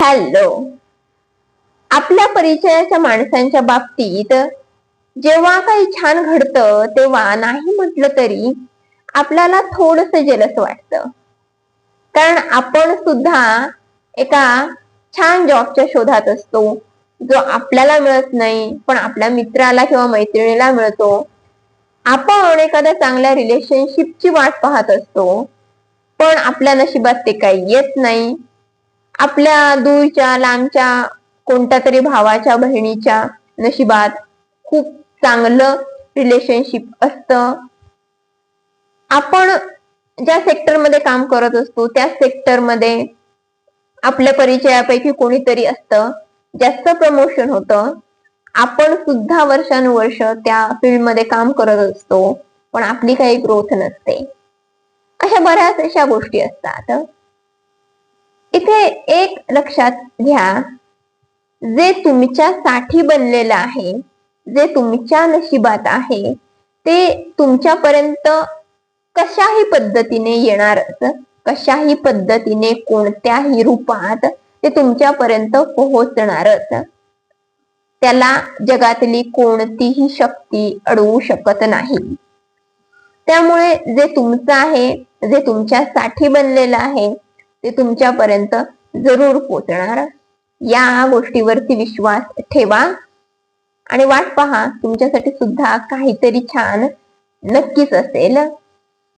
Hello. आपल्या परिचयाच्या माणसांच्या बाबतीत जेव्हा काही छान घडतं तेव्हा नाही म्हटलं तरी आपल्याला थोडस जेलस वाटतं. कारण आपण सुद्धा एका छान जॉबच्या शोधात असतो, जो आपल्याला मिळत नाही पण आपल्या मित्राला किंवा मैत्रिणीला मिळतो. आपण एखाद्या चांगल्या रिलेशनशिपची वाट पाहत असतो, पण आपल्या नशिबात ते काही येत नाही. आपल्या दूरच्या लांबच्या कोणत्या तरी भावाच्या बहिणीच्या नशिबात खूप चांगलं रिलेशनशिप असतं. आपण ज्या सेक्टरमध्ये काम करत असतो त्या सेक्टरमध्ये आपल्या परिचयापैकी कोणीतरी असतं, जास्त प्रमोशन होतं. आपण सुद्धा वर्षानुवर्ष त्या फील्डमध्ये काम करत असतो, पण आपली काही ग्रोथ नसते. अशा बऱ्याच अशा गोष्टी असतात. इथे एक लक्षात घ्या, जे तुमच्यासाठी बनलेलं आहे, जे तुमच्या नशिबात आहे, ते तुमच्यापर्यंत कशाही पद्धतीने येणारच. कशाही पद्धतीने कोणत्याही रूपात ते तुमच्यापर्यंत पोहोचणारच. त्याला जगातली कोणतीही शक्ती अडवू शकत नाही. त्यामुळे जे तुमचं आहे, जे तुमच्यासाठी बनलेलं आहे, ते तुमच्यापर्यंत जरूर पोहोचणार. या गोष्टीवरती विश्वास ठेवा आणि वाट पहा, तुमच्यासाठी सुद्धा काहीतरी छान नक्कीच असेल.